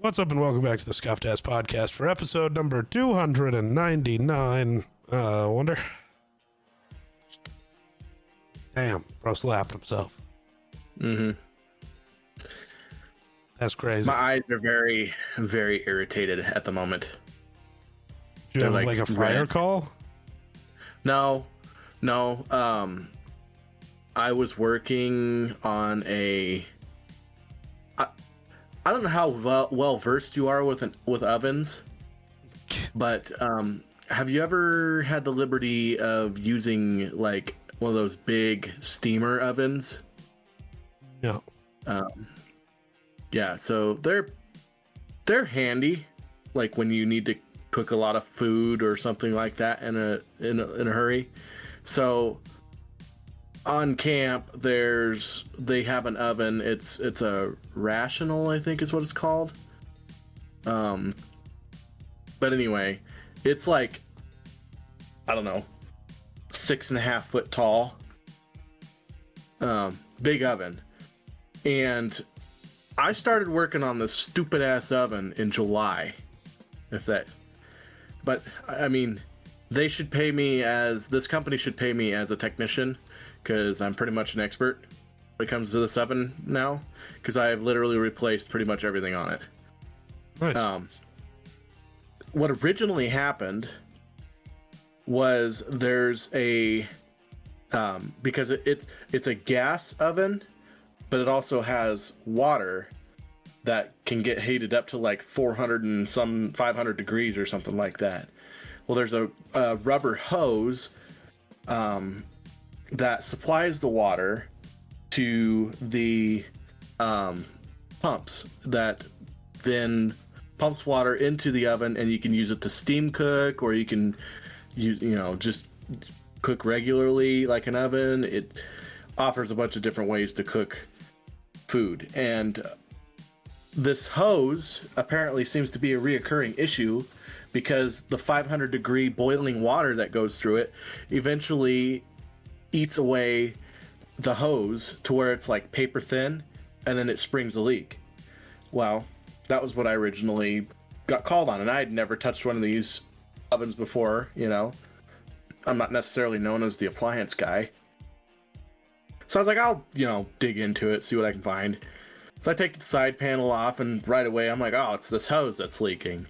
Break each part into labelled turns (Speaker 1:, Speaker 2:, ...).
Speaker 1: What's up and welcome back to the Scuffed Ass Podcast for episode number 299. Wonder. Damn, bro slapped himself.
Speaker 2: Mm-hmm.
Speaker 1: That's crazy.
Speaker 2: My eyes are very, very irritated at the moment.
Speaker 1: Do you have like a fire call?
Speaker 2: No. I was working on a. I don't know how well versed you are with ovens, but have you ever had the liberty of using like one of those big steamer ovens?
Speaker 1: No.
Speaker 2: Yeah, so they're handy, like when you need to cook a lot of food or something like that in a hurry. So on camp, they have an oven. It's a rational, I think is what it's called. But anyway, it's like, I don't know, 6.5 foot tall. Big oven. And I started working on this stupid ass oven in July. But I mean, this company should pay me as a technician, because I'm pretty much an expert when it comes to this oven now, because I have literally replaced pretty much everything on it.
Speaker 1: Nice.
Speaker 2: What originally happened was there's a because it's a gas oven, but it also has water that can get heated up to like 400 and some 500 degrees or something like that. Well, there's a rubber hose that supplies the water to the pumps that then pumps water into the oven, and you can use it to steam cook, or you can just cook regularly like an oven. It offers a bunch of different ways to cook food, and this hose apparently seems to be a reoccurring issue, because the 500 degree boiling water that goes through it eventually eats away the hose to where it's like paper thin, and then it springs a leak. Well, that was what I originally got called on, and I had never touched one of these ovens before. I'm not necessarily known as the appliance guy. So I was like, I'll, dig into it, see what I can find. So I take the side panel off, and right away I'm like, oh, it's this hose that's leaking.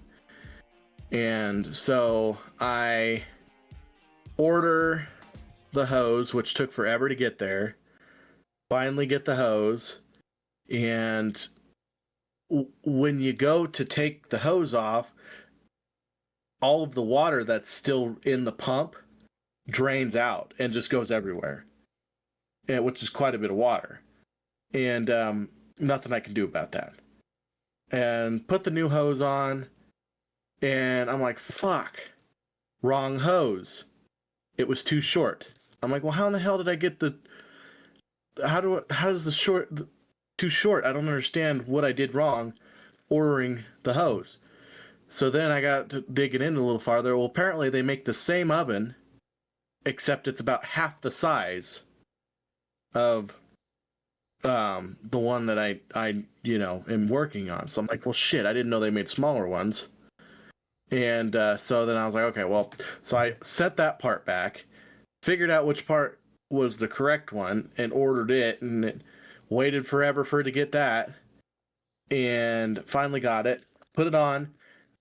Speaker 2: And so I order the hose, which took forever to get there. Finally get the hose, and when you go to take the hose off, all of the water that's still in the pump drains out and just goes everywhere, which is quite a bit of water. And nothing I can do about that. And put the new hose on, and I'm like, fuck, wrong hose. It was too short. I'm like, well, how in the hell did I get how does the short too short? I don't understand what I did wrong ordering the hose. So then I got to digging in a little farther. Well, apparently they make the same oven, except it's about half the size of the one that I am working on. So I'm like, well, shit, I didn't know they made smaller ones. And so then I was like, okay, well, so I set that part back, figured out which part was the correct one, and ordered it, and it waited forever for it to get that, and finally got it, put it on,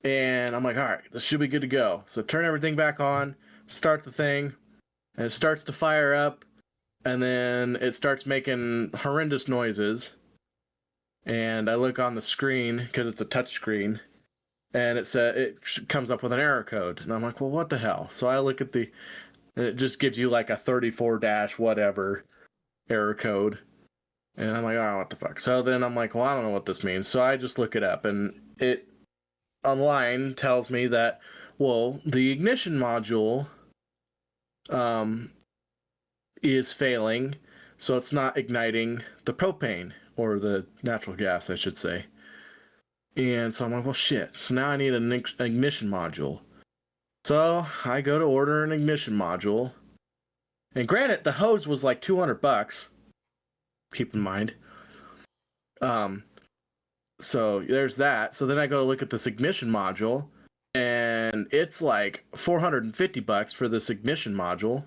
Speaker 2: and I'm like, all right, this should be good to go. So turn everything back on, start the thing, and it starts to fire up, and then it starts making horrendous noises, and I look on the screen, because it's a touch screen, and it comes up with an error code, and I'm like, well, what the hell? So I look at and it just gives you like a 34- whatever error code, and I'm like, oh, what the fuck? So then I'm like, well, I don't know what this means. So I just look it up, and it online tells me that, well, the ignition module is failing, so it's not igniting the propane, or the natural gas, I should say. And so I'm like, well, shit. So now I need an ignition module. So I go to order an ignition module. And granted, the hose was like $200. Keep in mind. So there's that. So then I go to look at this ignition module, and it's like $450 for this ignition module.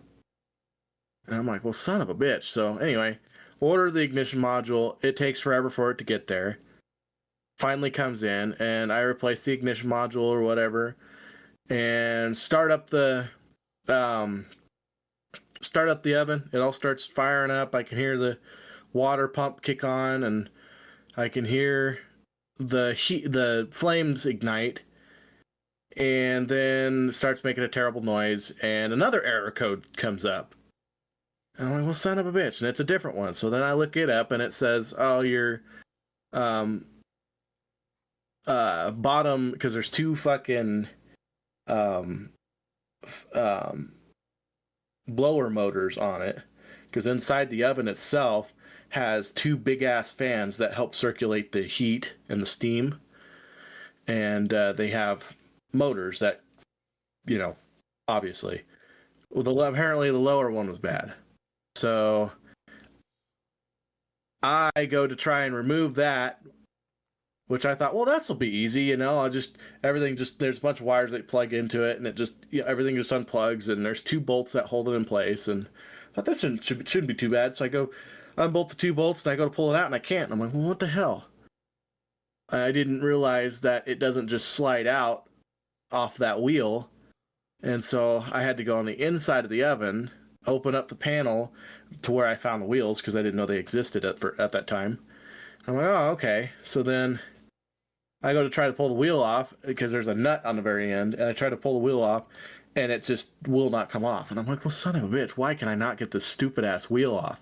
Speaker 2: And I'm like, well, son of a bitch. So anyway, order the ignition module. It takes forever for it to get there. Finally comes in, and I replace the ignition module or whatever, and start up the oven. It all starts firing up. I can hear the water pump kick on, and I can hear the flames ignite, and then it starts making a terrible noise, and another error code comes up. And I'm like, well, son of a bitch, and it's a different one. So then I look it up, and it says, oh, your bottom, because there's two fucking blower motors on it, because inside the oven itself has two big ass fans that help circulate the heat and the steam, and they have motors that, obviously, apparently the lower one was bad. So I go to try and remove that, which I thought, well, this will be easy, there's a bunch of wires that plug into it, and it just, everything just unplugs, and there's two bolts that hold it in place, and I thought this shouldn't be too bad. So I go unbolt the two bolts, and I go to pull it out, and I can't. And I'm like, well, what the hell? I didn't realize that it doesn't just slide out off that wheel, and so I had to go on the inside of the oven, open up the panel to where I found the wheels, because I didn't know they existed at that time. I'm like, oh, okay. So then I go to try to pull the wheel off, because there's a nut on the very end, and I try to pull the wheel off, and it just will not come off. And I'm like, well, son of a bitch, why can I not get this stupid ass wheel off?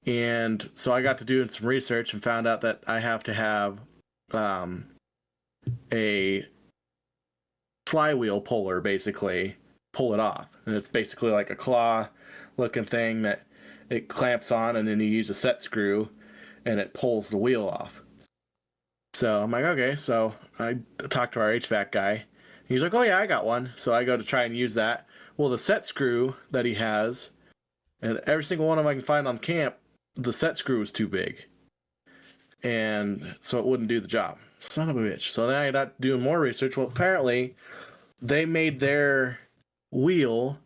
Speaker 2: And so I got to doing some research and found out that I have to have a flywheel puller, basically pull it off. And it's basically like a claw looking thing that it clamps on, and then you use a set screw and it pulls the wheel off. So I'm like, okay. So I talked to our HVAC guy. He's like, oh yeah, I got one. So I go to try and use that. Well, the set screw that he has, and every single one of them I can find on camp, the set screw was too big, and so it wouldn't do the job. Son of a bitch. So then I got doing more research. Well, apparently they made their wheel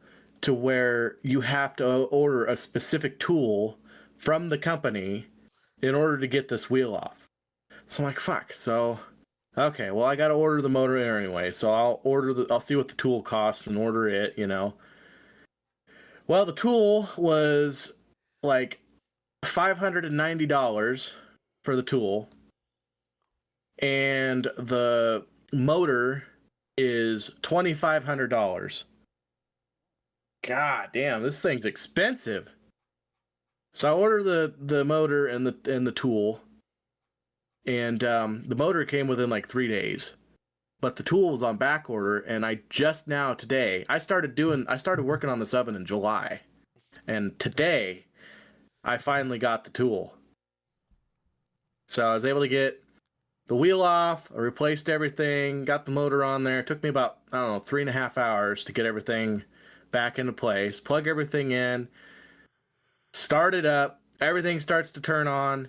Speaker 2: to where you have to order a specific tool from the company in order to get this wheel off. So I'm like, fuck. So, okay, well, I got to order the motor anyway. So I'll see what the tool costs and order it, Well, the tool was like $590 for the tool, and the motor is $2,500. God damn, this thing's expensive. So I ordered the motor and the tool, and the motor came within like 3 days, but the tool was on back order. And I just now today I started working on this oven in July, and today I finally got the tool. So I was able to get the wheel off, I replaced everything, got the motor on there. It took me about, 3.5 hours to get everything back into place, plug everything in, start it up, everything starts to turn on.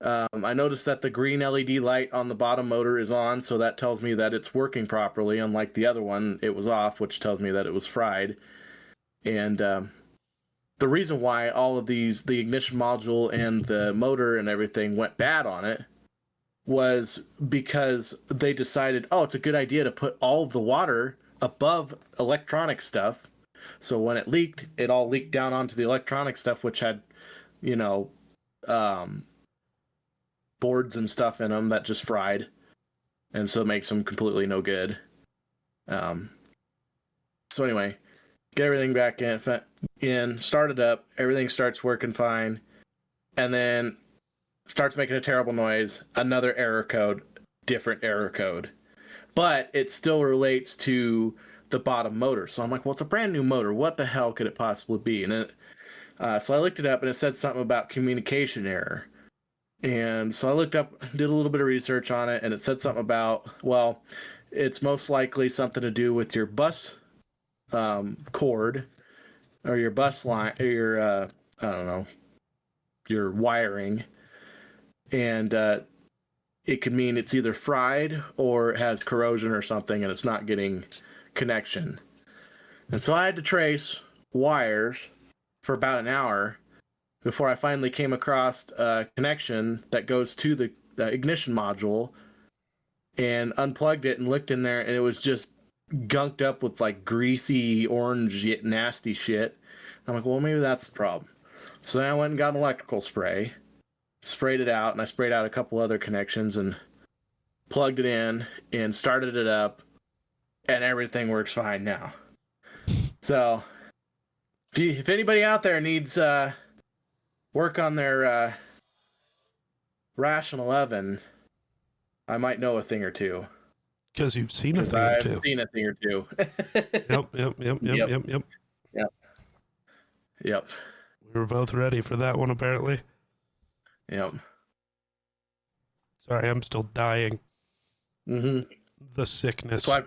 Speaker 2: I noticed that the green LED light on the bottom motor is on, so that tells me that it's working properly, unlike the other one, it was off, which tells me that it was fried. And the reason why all of these, the ignition module and the motor and everything went bad on it, was because they decided, oh, it's a good idea to put all of the water above electronic stuff. So when it leaked, it all leaked down onto the electronic stuff, which had, boards and stuff in them that just fried. And so it makes them completely no good. So anyway, get everything back in, start it up, everything starts working fine, and then starts making a terrible noise, another error code, different error code. But it still relates to the bottom motor. So I'm like, well, it's a brand new motor. What the hell could it possibly be? And so I looked it up, and it said something about communication error. And so I looked up, did a little bit of research on it, and it said something about, well, it's most likely something to do with your bus cord, or your bus line, or your, your wiring. And it could mean it's either fried or it has corrosion or something and it's not getting connection. And so I had to trace wires for about an hour before I finally came across a connection that goes to the ignition module, and unplugged it and looked in there, and it was just gunked up with like greasy orange nasty shit. I'm like, well, maybe that's the problem. So then I went and got an electrical spray, sprayed it out, and I sprayed out a couple other connections and plugged it in and started it up, and everything works fine now. So if anybody out there needs work on their Rational oven, I might know a thing or two.
Speaker 1: Because you've seen a thing or two.
Speaker 2: I've seen a thing or two. Yep.
Speaker 1: We were both ready for that one, apparently.
Speaker 2: Yep.
Speaker 1: Sorry, I'm still dying.
Speaker 2: Mm-hmm.
Speaker 1: The sickness.
Speaker 2: That's why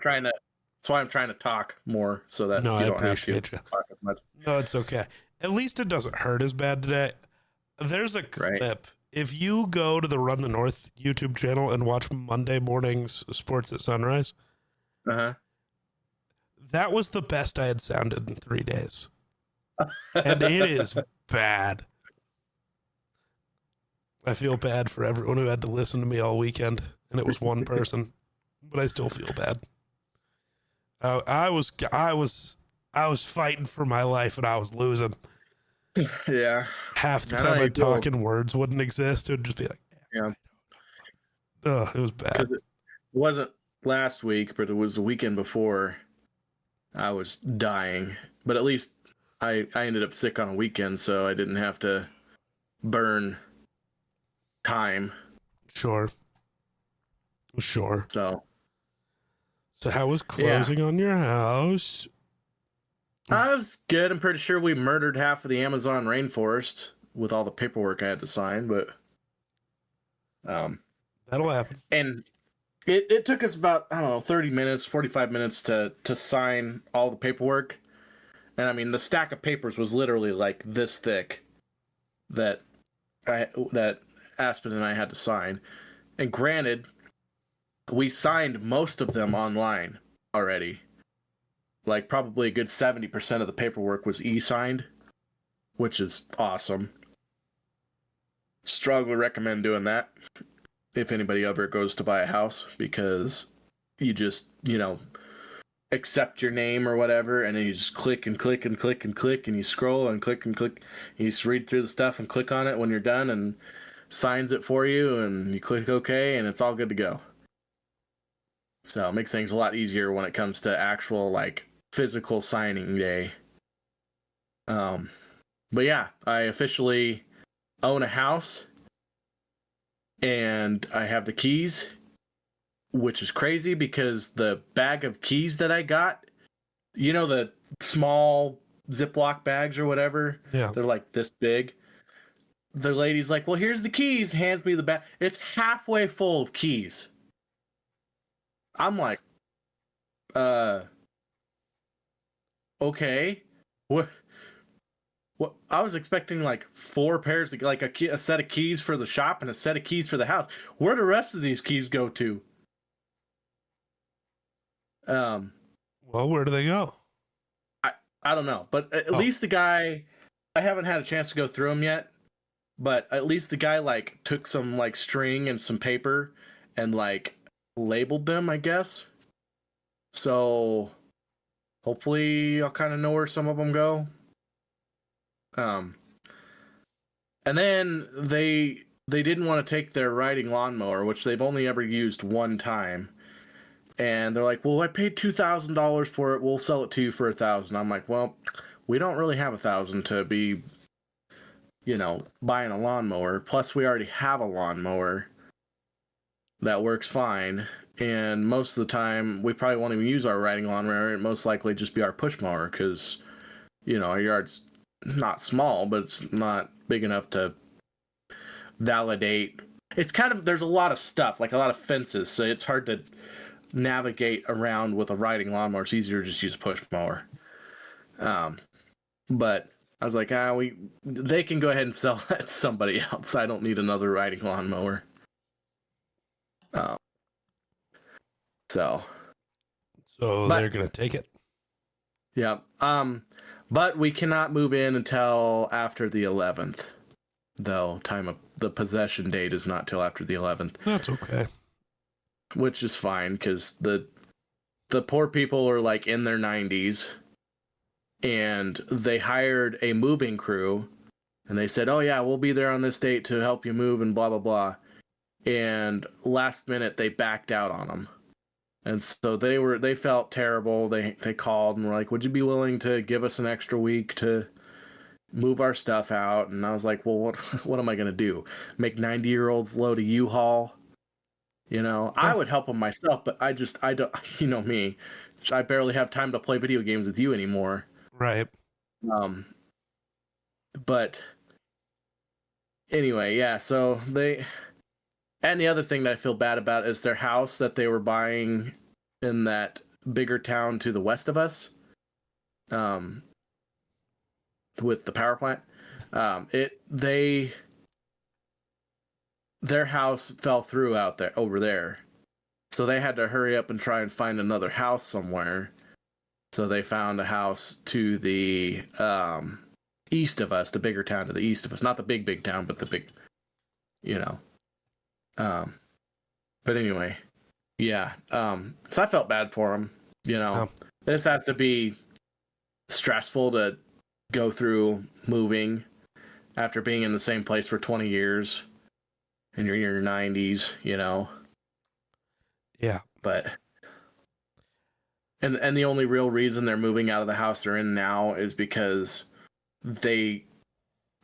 Speaker 2: I'm trying to talk more so that
Speaker 1: no,
Speaker 2: you
Speaker 1: I
Speaker 2: don't
Speaker 1: appreciate
Speaker 2: have to
Speaker 1: you.
Speaker 2: talk as much.
Speaker 1: No, it's okay. At least it doesn't hurt as bad today. There's a clip. Right. If you go to the Run the North YouTube channel and watch Monday morning's Sports at Sunrise, that was the best I had sounded in 3 days. And it is bad. I feel bad for everyone who had to listen to me all weekend, and it was one person, but I still feel bad. I was fighting for my life, and I was losing.
Speaker 2: Yeah.
Speaker 1: Half the time I'd talk and words wouldn't exist. It would just be like,
Speaker 2: yeah.
Speaker 1: Oh, it was bad.
Speaker 2: It wasn't last week, but it was the weekend before. I was dying, but at least I ended up sick on a weekend, so I didn't have to burn time.
Speaker 1: Sure. So how was closing on your house?
Speaker 2: I was good. I'm pretty sure we murdered half of the Amazon rainforest with all the paperwork I had to sign, but
Speaker 1: that'll happen.
Speaker 2: And it took us about, 30 minutes, 45 minutes to sign all the paperwork. And I mean, the stack of papers was literally like this thick that Aspen and I had to sign. And granted, we signed most of them online already. Like probably a good 70% of the paperwork was e-signed, which is awesome. Strongly recommend doing that if anybody ever goes to buy a house, because you just, accept your name or whatever, and then you just click and click and click and click, and you scroll and click and click. You just read through the stuff and click on it when you're done, and signs it for you, and you click OK, and it's all good to go. So it makes things a lot easier when it comes to actual physical signing day. But yeah, I officially own a house, and I have the keys, which is crazy because the bag of keys that I got, the small Ziploc bags or whatever, they're like this big. The lady's like, well, here's the keys, hands me the bag. It's halfway full of keys. I'm like, okay. What? I was expecting 4 pairs, a set of keys for the shop and a set of keys for the house. Where the rest of these keys go to?
Speaker 1: Well, where do they go?
Speaker 2: I don't know, but at least the guy, I haven't had a chance to go through them yet, but at least the guy took some string and some paper and labeled them, I guess. So hopefully I'll kind of know where some of them go. And then they didn't want to take their riding lawnmower, which they've only ever used one time. And they're like, well, I paid $2,000 for it. We'll sell it to you for $1,000. I'm like, well, we don't really have $1,000 to be, buying a lawnmower. Plus, we already have a lawnmower that works fine. And most of the time, we probably won't even use our riding lawnmower. It'd most likely just be our push mower because, our yard's not small, but it's not big enough to validate. It's there's a lot of stuff, a lot of fences, so it's hard to navigate around with a riding lawnmower. It's easier to just use a push mower. But I was like, they can go ahead and sell that to somebody else. I don't need another riding lawnmower. So
Speaker 1: they're gonna take it.
Speaker 2: Yeah. But we cannot move in until after the 11th. Though time of the possession date is not till after the 11th.
Speaker 1: That's okay.
Speaker 2: Which is fine because the poor people are like in their 90s, and they hired a moving crew, and they said, "Oh yeah, we'll be there on this date to help you move," and blah blah blah. And last minute they backed out on them. And so they felt terrible. They called and were like, "Would you be willing to give us an extra week to move our stuff out?" And I was like, "Well, what am I going to do? Make 90-year-olds load a U-Haul?" I would help them myself, but I don't, me. I barely have time to play video games with you anymore.
Speaker 1: Right.
Speaker 2: But anyway, yeah, so and the other thing that I feel bad about is their house that they were buying in that bigger town to the west of us, with the power plant. Their house fell through over there. So they had to hurry up and try and find another house somewhere. So they found a house to the east of us, the bigger town to the east of us. Not the big town, but the big, but anyway, yeah. So I felt bad for him. This has to be stressful to go through moving after being in the same place for 20 years, and you're in your 90s.
Speaker 1: Yeah.
Speaker 2: But and the only real reason they're moving out of the house they're in now is because they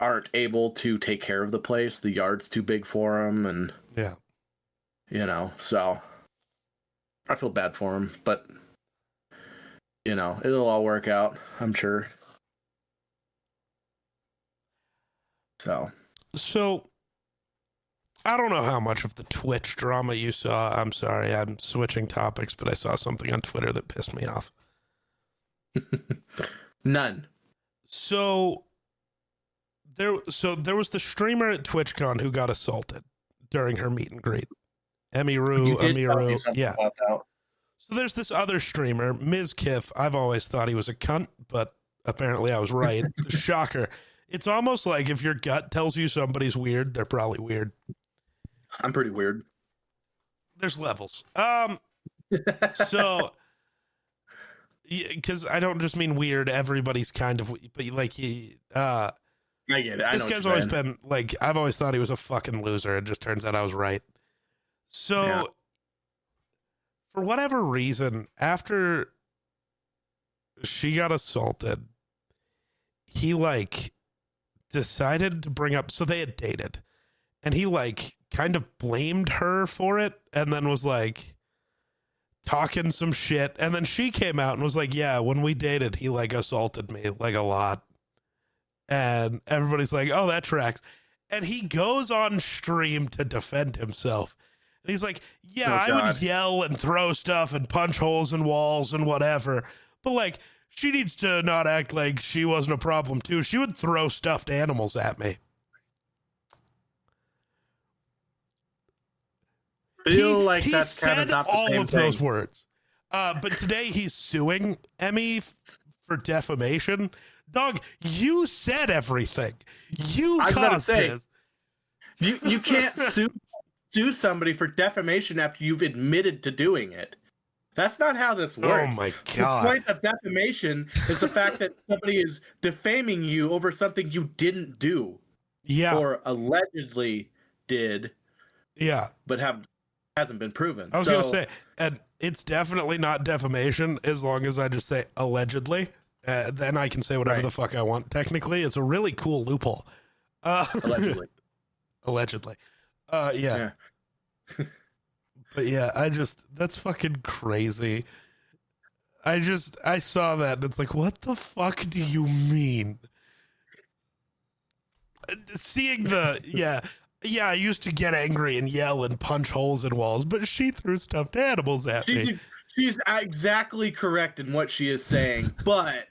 Speaker 2: aren't able to take care of the place. The yard's too big for them, and
Speaker 1: yeah.
Speaker 2: So I feel bad for him, but it'll all work out, I'm sure. So
Speaker 1: I don't know how much of the Twitch drama you saw. I'm sorry, I'm switching topics, but I saw something on Twitter that pissed me off.
Speaker 2: None.
Speaker 1: So there was the streamer at TwitchCon who got assaulted during her meet and greet. Amiru. Yeah. So there's this other streamer, Ms. Kiff. I've always thought he was a cunt, but apparently I was right. Shocker. It's almost like if your gut tells you somebody's weird, they're probably weird.
Speaker 2: I'm pretty weird.
Speaker 1: There's levels. So, because I don't just mean weird. Everybody's kind of, but like
Speaker 2: I get it.
Speaker 1: This guy's always been like, I've always thought he was a fucking loser. It just turns out I was right. So, yeah. For whatever reason, after she got assaulted, he decided to bring up, so they had dated, and he kind of blamed her for it, and then was talking some shit, and then she came out and was like, yeah, when we dated, he assaulted me a lot, and everybody's like, oh, that tracks, and he goes on stream to defend himself, and he's like, yeah, I would yell and throw stuff and punch holes in walls and whatever, but she needs to not act like she wasn't a problem too. She would throw stuffed animals at me. He
Speaker 2: that's
Speaker 1: said
Speaker 2: kind of not the
Speaker 1: all
Speaker 2: same
Speaker 1: of
Speaker 2: thing.
Speaker 1: those words. But today he's suing Emmy for defamation. Dog, you said everything. You caused this.
Speaker 2: You can't sue somebody for defamation after you've admitted to doing it. That's not how this works.
Speaker 1: Oh my God.
Speaker 2: The point of defamation is the fact that somebody is defaming you over something you didn't do.
Speaker 1: Yeah.
Speaker 2: Or allegedly did.
Speaker 1: Yeah.
Speaker 2: But hasn't been proven.
Speaker 1: I was going to say, and it's definitely not defamation as long as I just say allegedly. Then I can say whatever the fuck I want. Technically, it's a really cool loophole.
Speaker 2: Allegedly.
Speaker 1: Allegedly. Yeah. But yeah, that's fucking crazy. I saw that and it's like, what the fuck do you mean? Seeing yeah, I used to get angry and yell and punch holes in walls, but she threw stuffed animals at me.
Speaker 2: She's exactly correct in what she is saying, but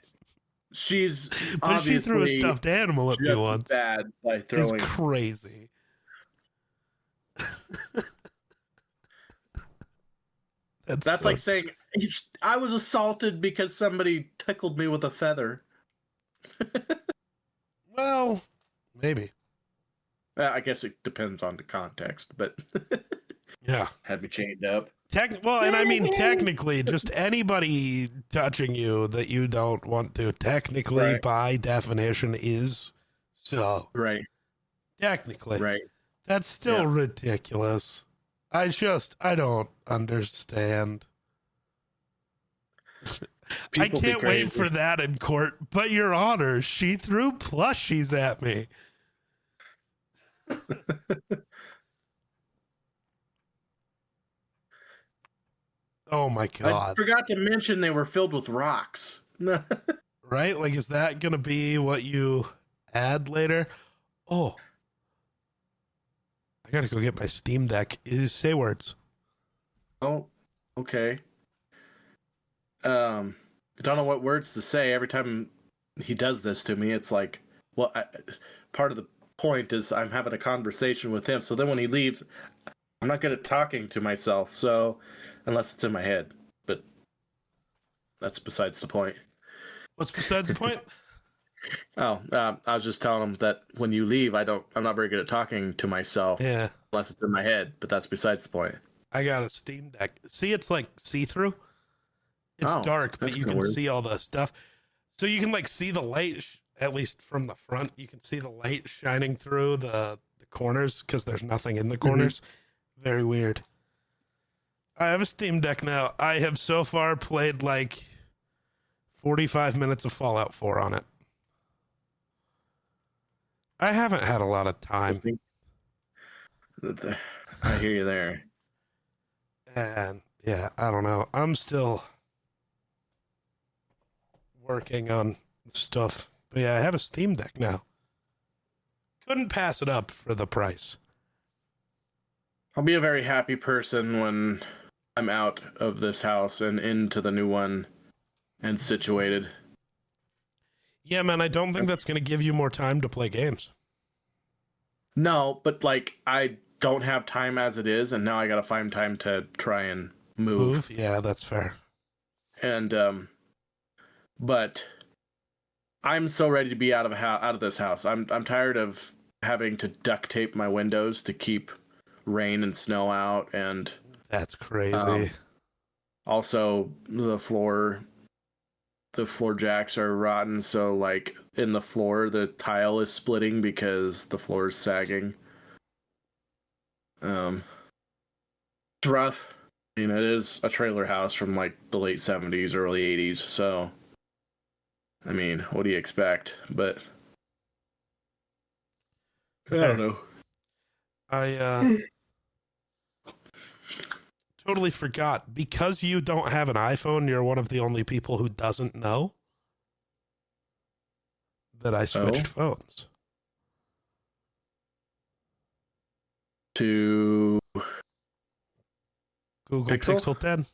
Speaker 2: she
Speaker 1: threw a stuffed animal at me once.
Speaker 2: Bad by throwing.
Speaker 1: It's crazy.
Speaker 2: That's like saying I was assaulted because somebody tickled me with a feather.
Speaker 1: Well, maybe.
Speaker 2: I guess it depends on the context, but
Speaker 1: Yeah.
Speaker 2: had me chained up.
Speaker 1: Well, and I mean, technically, just anybody touching you that you don't want to, technically,
Speaker 2: Right.
Speaker 1: by definition, is so.
Speaker 2: Right.
Speaker 1: Technically.
Speaker 2: Right.
Speaker 1: That's still
Speaker 2: Yeah.
Speaker 1: ridiculous. I don't understand.
Speaker 2: People
Speaker 1: I
Speaker 2: be
Speaker 1: can't wait
Speaker 2: crazy.
Speaker 1: for that in court. But, Your Honor, she threw plushies at me. Oh, my
Speaker 2: I
Speaker 1: God.
Speaker 2: forgot to mention they were filled with rocks.
Speaker 1: Right? Like, is that going to be what you add later? Oh, I got to go get my Steam Deck. Say words.
Speaker 2: Oh, okay. I don't know what words to say. Every time he does this to me, it's like, well, part of the point is I'm having a conversation with him. So then when he leaves, I'm not good at talking to myself. So unless it's in my head, but that's besides the point.
Speaker 1: What's besides the point?
Speaker 2: Oh, I was just telling him that when you leave, I'm not very good at talking to myself
Speaker 1: Yeah.
Speaker 2: unless it's in my head. But that's besides the point.
Speaker 1: I got a Steam Deck. See, it's like see-through. It's
Speaker 2: Oh,
Speaker 1: dark, but
Speaker 2: that's
Speaker 1: you
Speaker 2: kinda
Speaker 1: can
Speaker 2: weird.
Speaker 1: see all the stuff. So you can like see the light, at least from the front. You can see the light shining through the corners because there's nothing in the corners. Very weird. I have a Steam Deck now. I have so far played like 45 minutes of Fallout 4 on it. I haven't had a lot of time.
Speaker 2: I hear you there.
Speaker 1: And yeah, I don't know. I'm still working on stuff. But yeah, I have a Steam Deck now. Couldn't pass it up for the price.
Speaker 2: I'll be a very happy person when I'm out of this house and into the new one and situated.
Speaker 1: Yeah, man, I don't think that's going to give you more time to play games.
Speaker 2: No, but like I don't have time as it is, and now I gotta find time to try and move.
Speaker 1: Yeah, that's fair.
Speaker 2: And but I'm so ready to be out of this house. I'm tired of having to duct tape my windows to keep rain and snow out, and
Speaker 1: That's crazy.
Speaker 2: also the floor jacks are rotten, so like in the floor the tile is splitting because the floor is sagging. It's rough. I mean, it is a trailer house from like the late 70s, early 80s, so I mean, what do you expect? But I don't know.
Speaker 1: I totally forgot. Because you don't have an iPhone, you're one of the only people who doesn't know that I switched phones.
Speaker 2: To
Speaker 1: Google Pixel 10.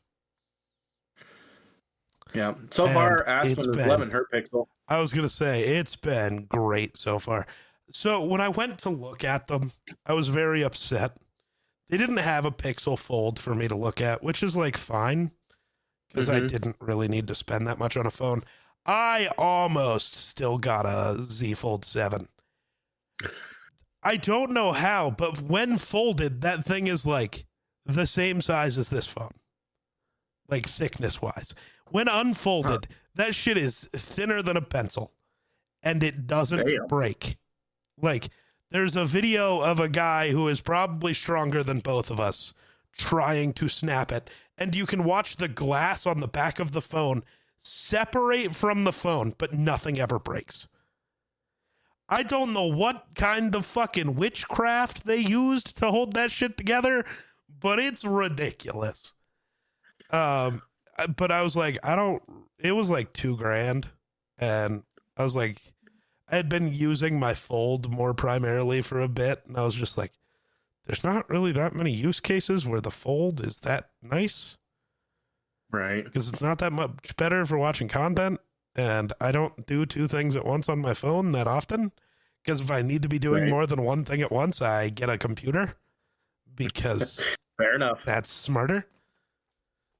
Speaker 2: Yeah. So far,
Speaker 1: it's
Speaker 2: Aspen is
Speaker 1: been-
Speaker 2: loving her Pixel.
Speaker 1: I was going to say, it's been great so far. So when I went to look at them, I was very upset. They didn't have a Pixel Fold for me to look at, which is like fine because I didn't really need to spend that much on a phone. I almost still got a Z Fold 7. I don't know how, but when folded, that thing is like the same size as this phone, like thickness wise. When unfolded, that shit is thinner than a pencil and it doesn't break. Like, there's a video of a guy who is probably stronger than both of us trying to snap it, and you can watch the glass on the back of the phone separate from the phone, but nothing ever breaks. I don't know what kind of fucking witchcraft they used to hold that shit together, but it's ridiculous. But I was like, it was like $2,000, and I was like, I had been using my Fold more primarily for a bit, and I was just like, there's not really that many use cases where the Fold is that nice.
Speaker 2: Right.
Speaker 1: Because it's not that much better for watching content, and I don't do two things at once on my phone that often. Because if I need to be doing more than one thing at once, I get a computer, because
Speaker 2: fair enough.
Speaker 1: that's smarter.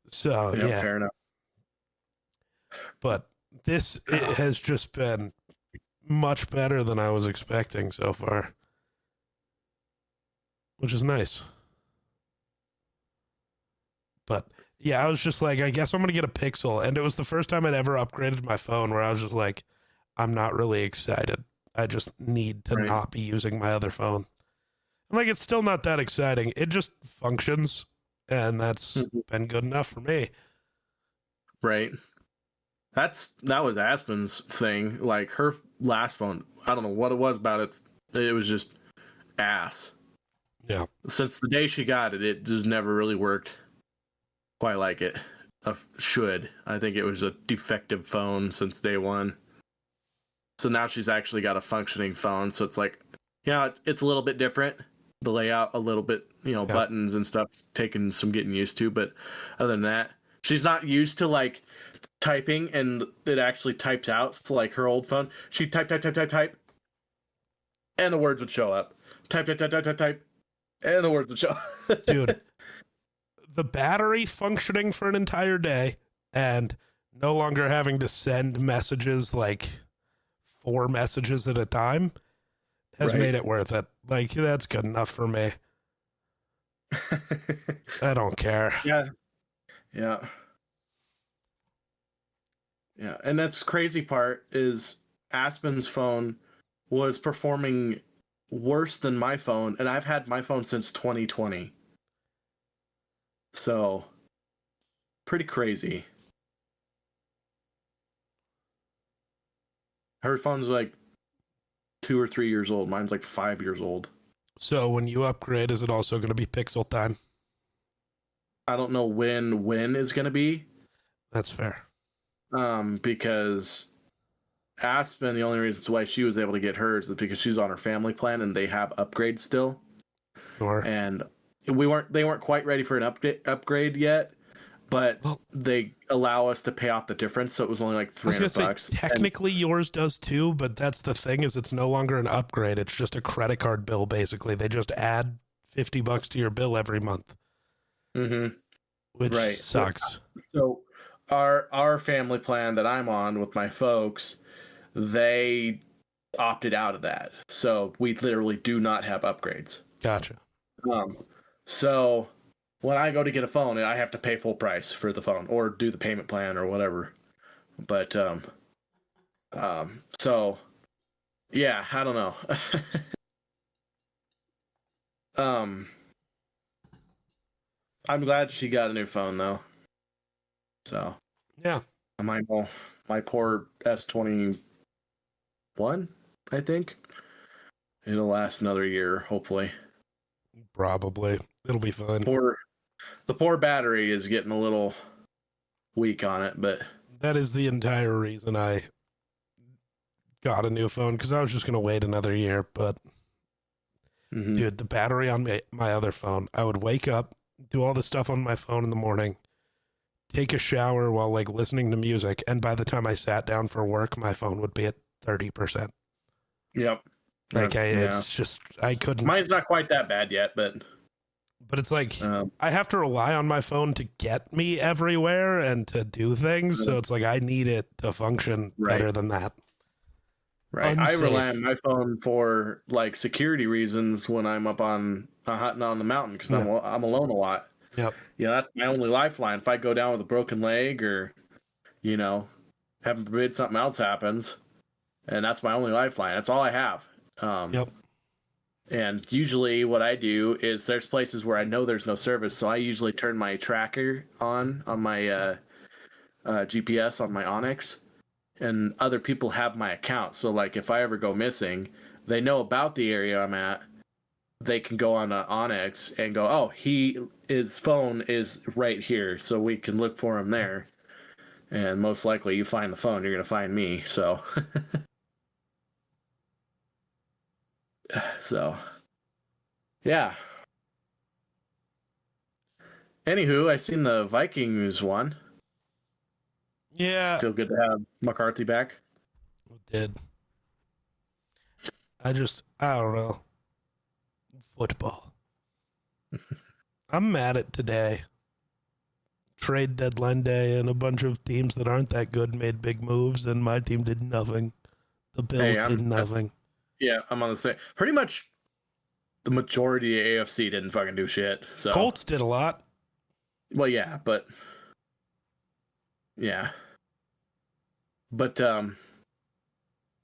Speaker 1: So yeah,
Speaker 2: fair enough.
Speaker 1: but it has just been much better than I was expecting so far, which is nice. But yeah, I was just like, I guess I'm going to get a Pixel. And it was the first time I'd ever upgraded my phone where I was just like, I'm not really excited. I just need to not be using my other phone. I'm like, it's still not that exciting. It just functions. And that's been good enough for me.
Speaker 2: Right. That was Aspen's thing. Like her last phone, I don't know what it was about it. It was just ass.
Speaker 1: Yeah.
Speaker 2: Since the day she got it, it just never really worked quite like it should. I think it was a defective phone since day one. So now she's actually got a functioning phone. So it's like, yeah, it's a little bit different. The layout a little bit, buttons and stuff taking some getting used to. But other than that, she's not used to like typing and it actually types out. So like her old phone, she'd type, and the words would show up. Type, and the words would show up.
Speaker 1: Dude, the battery functioning for an entire day and no longer having to send messages like 4 messages at a time has made it worth it. Like, that's good enough for me. I don't care.
Speaker 2: Yeah. And that's crazy part is Aspen's phone was performing worse than my phone, and I've had my phone since 2020. So, pretty crazy. Her phone's like 2 or 3 years old. Mine's like 5 years old.
Speaker 1: So when you upgrade, is it also going to be Pixel time?
Speaker 2: I don't know when is going to be.
Speaker 1: That's fair.
Speaker 2: Because Aspen, the only reason why she was able to get hers is because she's on her family plan and they have upgrades still.
Speaker 1: Sure.
Speaker 2: And they weren't quite ready for an upgrade yet, but they allow us to pay off the difference. So it was only like $300.
Speaker 1: Technically yours does too, but that's the thing is it's no longer an upgrade. It's just a credit card bill. Basically, they just add $50 to your bill every month.
Speaker 2: Mm-hmm.
Speaker 1: Which sucks.
Speaker 2: So our family plan that I'm on with my folks, they opted out of that. So we literally do not have upgrades.
Speaker 1: Gotcha.
Speaker 2: So when I go to get a phone, I have to pay full price for the phone or do the payment plan or whatever. But so yeah, I don't know. I'm glad she got a new phone though. So
Speaker 1: yeah,
Speaker 2: my poor S21, I think it'll last another year, hopefully.
Speaker 1: Probably it'll be fine.
Speaker 2: The poor battery is getting a little weak on it, but
Speaker 1: that is the entire reason I got a new phone, because I was just gonna wait another year. But dude, the battery on my other phone, I would wake up, do all the stuff on my phone in the morning, take a shower while like listening to music, and by the time I sat down for work, my phone would be at 30%.
Speaker 2: Yep.
Speaker 1: Like it's just I couldn't.
Speaker 2: Mine's not quite that bad yet, but
Speaker 1: it's like I have to rely on my phone to get me everywhere and to do things. So it's like I need it to function better than that.
Speaker 2: Right. Unsafe. I rely on my phone for like security reasons when I'm up on hunting on the mountain because I'm alone a lot.
Speaker 1: Yep.
Speaker 2: Yeah, that's my only lifeline. If I go down with a broken leg or, heaven forbid something else happens, and that's my only lifeline. That's all I have.
Speaker 1: Yep.
Speaker 2: And usually what I do is there's places where I know there's no service, so I usually turn my tracker on my GPS on my Onyx, and other people have my account. So like if I ever go missing, they know about the area I'm at. They can go on Onyx and go, oh, his phone is right here, so we can look for him there. And most likely you find the phone, you're going to find me. So, yeah. Anywho, I seen the Vikings won.
Speaker 1: Yeah.
Speaker 2: Feel good to have McCarthy back.
Speaker 1: Did. I don't know. Football. I'm mad at today. trade deadline day, and a bunch of teams that aren't that good made big moves, and my team did nothing. The Bills did nothing.
Speaker 2: I'm on the same. Pretty much the majority of AFC didn't fucking do shit. So
Speaker 1: Colts did a lot.
Speaker 2: Well, yeah, but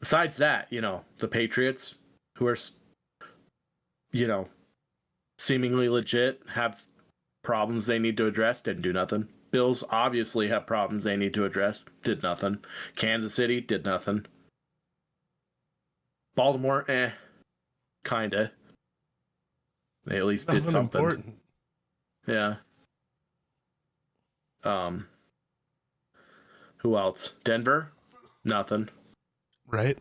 Speaker 2: besides that, the Patriots, who are, seemingly legit, have problems they need to address, didn't do nothing. Bills obviously have problems they need to address, did nothing. Kansas City did nothing. Baltimore, kinda. They at least did something. Important. Yeah. Who else? Denver? Nothing.
Speaker 1: Right.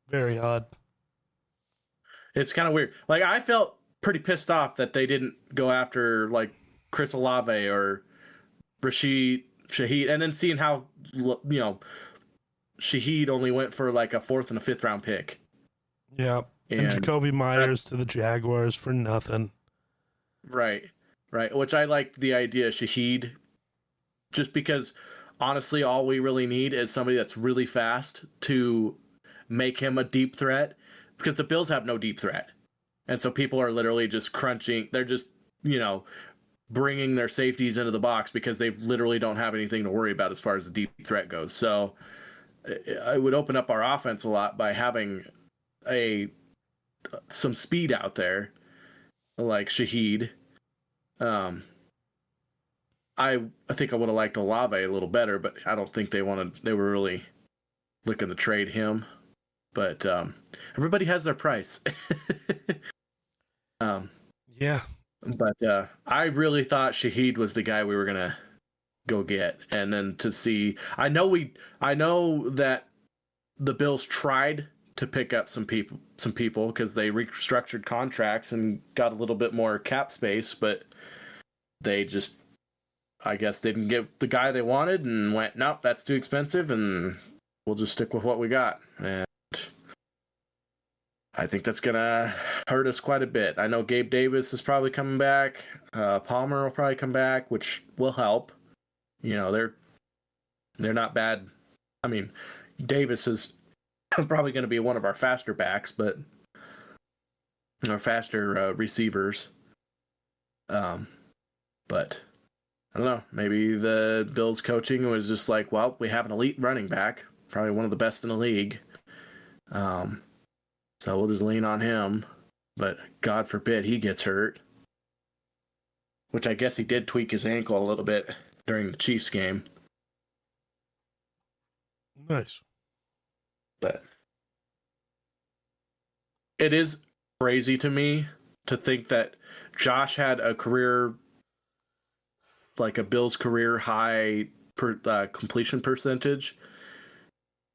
Speaker 1: Very odd.
Speaker 2: It's kind of weird. Like, I felt pretty pissed off that they didn't go after, like, Chris Olave or Rashid Shaheed, and then seeing how, Shaheed only went for, like, a 4th and a 5th round pick.
Speaker 1: Yeah. And Jacoby Myers to the Jaguars for nothing.
Speaker 2: Right. Which I liked the idea, Shaheed, just because, honestly, all we really need is somebody that's really fast to make him a deep threat, because the Bills have no deep threat. And so people are literally just crunching. They're just, bringing their safeties into the box because they literally don't have anything to worry about as far as the deep threat goes. So it would open up our offense a lot by having some speed out there, like Shaheed. I think I would have liked Olave a little better, but I don't think they were really looking to trade him. But everybody has their price.
Speaker 1: Yeah.
Speaker 2: But I really thought Shaheed was the guy we were gonna go get, and then to see, I know that the Bills tried to pick up some people because they restructured contracts and got a little bit more cap space, but they just, I guess, didn't get the guy they wanted and went, nope, that's too expensive, and we'll just stick with what we got. And I think that's gonna hurt us quite a bit. I know Gabe Davis is probably coming back. Palmer will probably come back, which will help. They're not bad. I mean, Davis is probably going to be one of our faster backs, but our faster receivers. But I don't know. Maybe the Bills coaching was just like, well, we have an elite running back, probably one of the best in the league. So we'll just lean on him. But God forbid he gets hurt. Which I guess he did tweak his ankle a little bit during the Chiefs game.
Speaker 1: Nice.
Speaker 2: But it is crazy to me to think that Josh had a career, like a Bills career high completion percentage,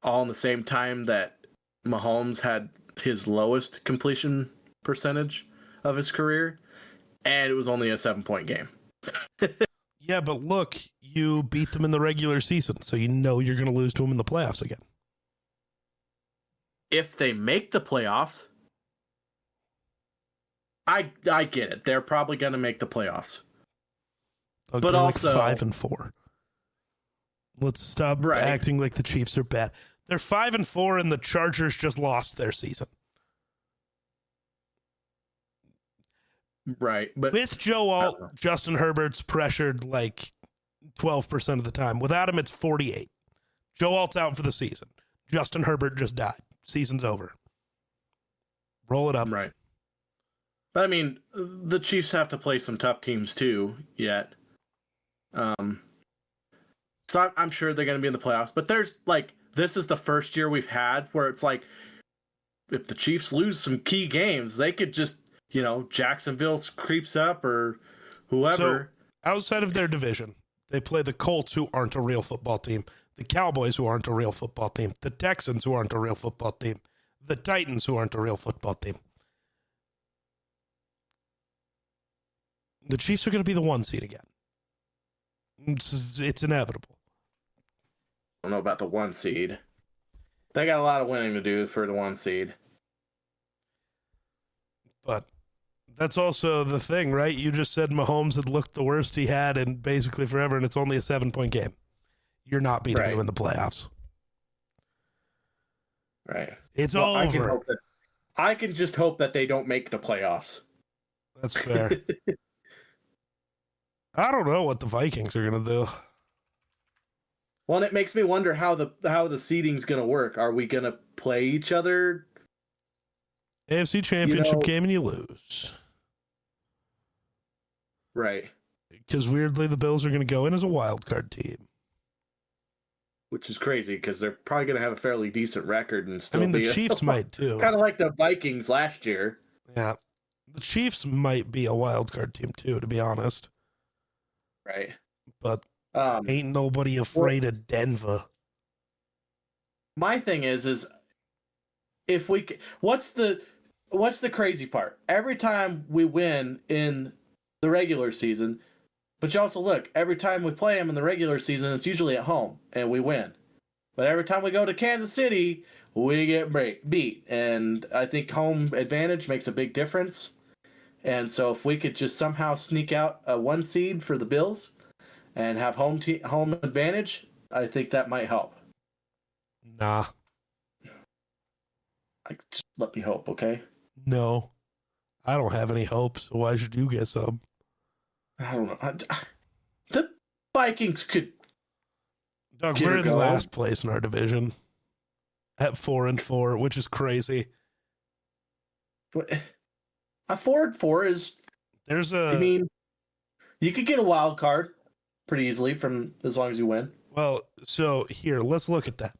Speaker 2: all in the same time that Mahomes had his lowest completion percentage of his career, and it was only a 7-point game.
Speaker 1: Yeah, but look, you beat them in the regular season, so you're going to lose to them in the playoffs again.
Speaker 2: If they make the playoffs, I get it. They're probably going to make the playoffs.
Speaker 1: But also, like 5-4. Let's stop acting like the Chiefs are bad. They're 5-4, and the Chargers just lost their season.
Speaker 2: Right, but
Speaker 1: with Joe Alt, Justin Herbert's pressured like 12% of the time. Without him, it's 48. Joe Alt's out for the season. Justin Herbert just died. Season's over. Roll it up.
Speaker 2: Right. But I mean, the Chiefs have to play some tough teams too yet. So I'm sure they're going to be in the playoffs. But there's this is the first year we've had where it's like, if the Chiefs lose some key games, they could just, Jacksonville creeps up or whoever.
Speaker 1: So outside of their division, they play the Colts, who aren't a real football team, the Cowboys, who aren't a real football team, the Texans, who aren't a real football team, the Titans, who aren't a real football team. The Chiefs are going to be the 1 seed again. It's inevitable.
Speaker 2: I don't know about the 1 seed. They got a lot of winning to do for the 1 seed.
Speaker 1: But That's also the thing, right? You just said Mahomes had looked the worst he had in basically forever, and it's only a 7-point game. You're not beating him in the playoffs.
Speaker 2: Right.
Speaker 1: It's over.
Speaker 2: I can just hope that they don't make the playoffs.
Speaker 1: That's fair. I don't know what the Vikings are going to do.
Speaker 2: Well, and it makes me wonder how the seeding's going to work. Are we going to play each other?
Speaker 1: AFC Championship game and you lose.
Speaker 2: Right.
Speaker 1: Because weirdly, the Bills are going to go in as a wild card team.
Speaker 2: Which is crazy because they're probably going to have a fairly decent record and still.
Speaker 1: The Chiefs might too.
Speaker 2: Kind of like the Vikings last year.
Speaker 1: Yeah, the Chiefs might be a wild card team too, to be honest.
Speaker 2: Right.
Speaker 1: But ain't nobody afraid of Denver.
Speaker 2: My thing is if we what's the crazy part? Every time we win in the regular season. But you also look, every time we play them in the regular season, it's usually at home, and we win. But every time we go to Kansas City, we get beat. And I think home advantage makes a big difference. And so if we could just somehow sneak out a 1 seed for the Bills and have home advantage, I think that might help.
Speaker 1: Nah.
Speaker 2: Just let me hope, okay?
Speaker 1: No. I don't have any hope, so why should you get some?
Speaker 2: I don't know. The Vikings could.
Speaker 1: Doug, we're in last place in our division at 4-4, which is crazy.
Speaker 2: A 4-4 is. I mean, you could get a wild card pretty easily from as long as you win.
Speaker 1: Well, so here, let's look at that.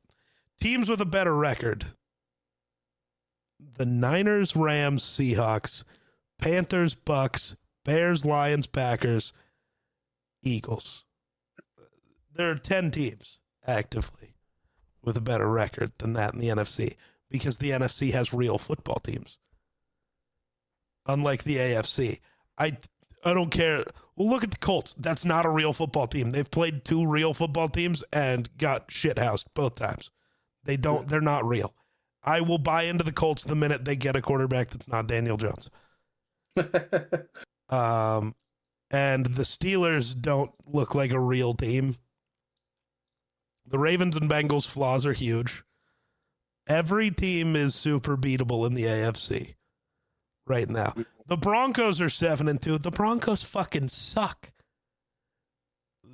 Speaker 1: Teams with a better record: the Niners, Rams, Seahawks, Panthers, Bucks, Bears, Lions, Packers, Eagles. There are 10 teams actively with a better record than that in the NFC because the NFC has real football teams. Unlike the AFC. I don't care. Well, look at the Colts. That's not a real football team. They've played 2 real football teams and got shithoused both times. They're not real. I will buy into the Colts the minute they get a quarterback that's not Daniel Jones. And the Steelers don't look like a real team. The Ravens and Bengals flaws are huge. Every team is super beatable in the AFC right now. The Broncos are 7-2. The Broncos fucking suck.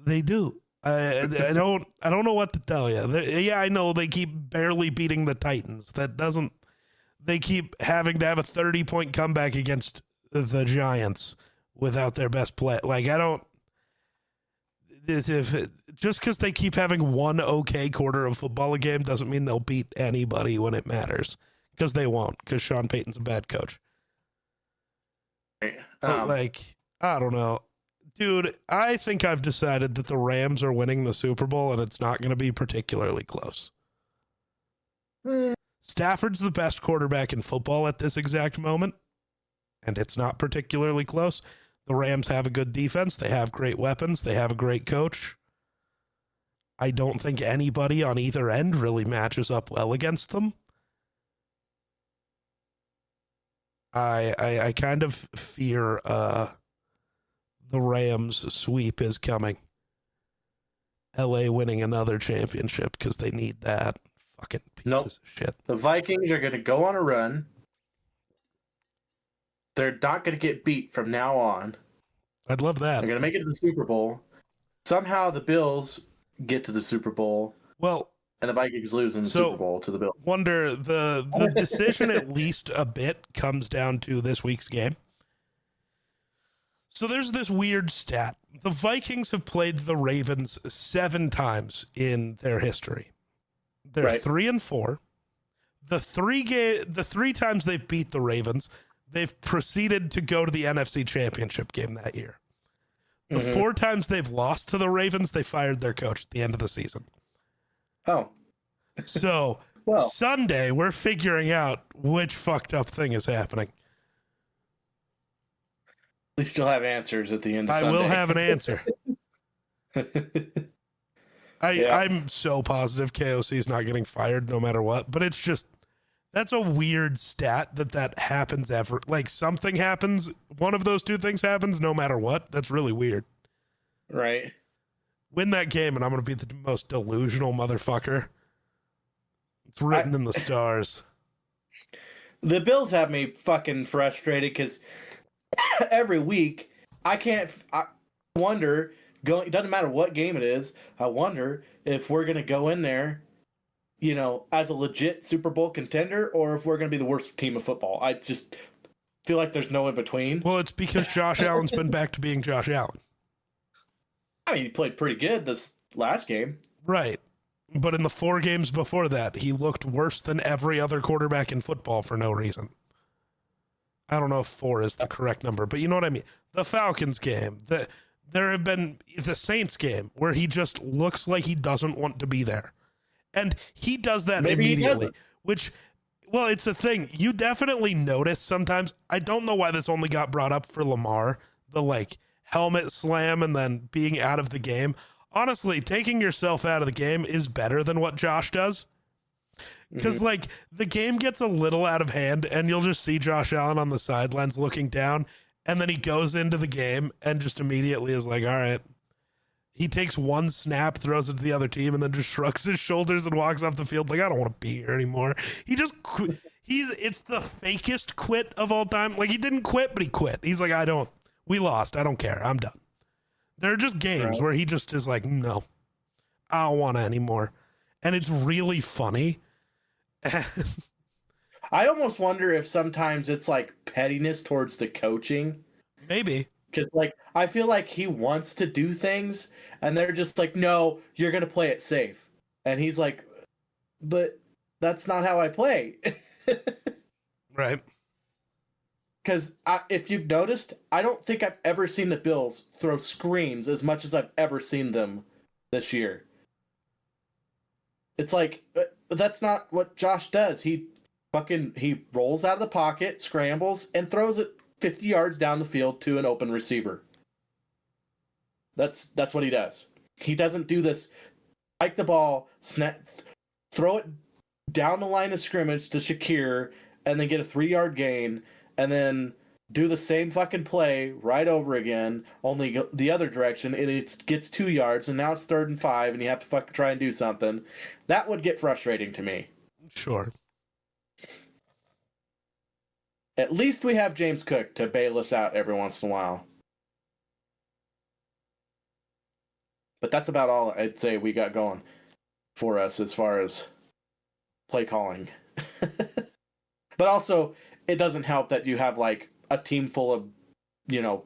Speaker 1: They do. I don't know what to tell you. I know they keep barely beating the Titans. They keep having to have a 30-point comeback against the Giants without their best play. Just because they keep having one okay quarter of football a game doesn't mean they'll beat anybody when it matters. Because they won't, because Sean Payton's a bad coach. I don't know. Dude, I think I've decided that the Rams are winning the Super Bowl, and it's not going to be particularly close. Stafford's the best quarterback in football at this exact moment, and it's not particularly close. The Rams have a good defense. They have great weapons. They have a great coach. I don't think anybody on either end really matches up well against them. I kind of fear the Rams sweep is coming. LA winning another championship because they need that. Fucking pieces of shit.
Speaker 2: The Vikings are going to go on a run. They're not going to get beat from now on.
Speaker 1: I'd love that.
Speaker 2: They're going to make it to the Super Bowl. Somehow the Bills get to the Super Bowl.
Speaker 1: Well,
Speaker 2: and the Vikings lose in the Super Bowl to the Bills.
Speaker 1: Wonder the decision at least a bit comes down to this week's game. So there's this weird stat. The Vikings have played the Ravens 7 times in their history. They're 3-4. The 3 times they've beat the Ravens, they've proceeded to go to the NFC Championship game that year. The 4 times they've lost to the Ravens, they fired their coach at the end of the season.
Speaker 2: Oh.
Speaker 1: So Sunday, we're figuring out which fucked up thing is happening.
Speaker 2: We still have answers at the end of Sunday.
Speaker 1: I will have an answer. I'm so positive KOC is not getting fired no matter what, but it's just That's a weird stat that happens ever. Like something happens, one of those two things happens no matter what. That's really weird.
Speaker 2: Right.
Speaker 1: Win that game and I'm going to be the most delusional motherfucker. It's written in the stars.
Speaker 2: The Bills have me fucking frustrated because every week I wonder, it doesn't matter what game it is, I wonder if we're going to go in there, you know, as a legit Super Bowl contender or if we're going to be the worst team of football. I just feel like there's no in between.
Speaker 1: Well, it's because Josh Allen's been back to being Josh Allen.
Speaker 2: I mean, he played pretty good this last game.
Speaker 1: Right. But in the 4 games before that, he looked worse than every other quarterback in football for no reason. I don't know if 4 is the correct number, but you know what I mean. The Falcons game, there have been the Saints game where he just looks like he doesn't want to be there. And he does that immediately, which, well, it's a thing. You definitely notice sometimes. I don't know why this only got brought up for Lamar, the like helmet slam and then being out of the game. Honestly, taking yourself out of the game is better than what Josh does. Because, like, the game gets a little out of hand, and you'll just see Josh Allen on the sidelines looking down, and then he goes into the game and just immediately is like, all right. He takes one snap, throws it to the other team, and then just shrugs his shoulders and walks off the field like, I don't want to be here anymore. He just it's the fakest quit of all time. Like, he didn't quit, but he quit. He's like, we lost. I don't care. I'm done. There are just games where he just is like, no, I don't want it anymore. And it's really funny.
Speaker 2: I almost wonder if sometimes it's like pettiness towards the coaching.
Speaker 1: Maybe.
Speaker 2: Because, like, I feel like he wants to do things, and they're just like, no, you're going to play it safe. And he's like, but that's not how I play.
Speaker 1: Right.
Speaker 2: Because if you've noticed, I don't think I've ever seen the Bills throw screens as much as I've ever seen them this year. It's like, that's not what Josh does. He rolls out of the pocket, scrambles, and throws it 50 yards down the field to an open receiver. That's what he does. He doesn't do this, spike the ball, throw it down the line of scrimmage to Shakir, and then get a 3-yard gain, and then do the same fucking play right over again, only go the other direction, and it gets 2 yards, and now it's 3rd and 5, and you have to fucking try and do something. That would get frustrating to me.
Speaker 1: Sure.
Speaker 2: At least we have James Cook to bail us out every once in a while. But that's about all I'd say we got going for us as far as play calling. But also, it doesn't help that you have like a team full of, you know,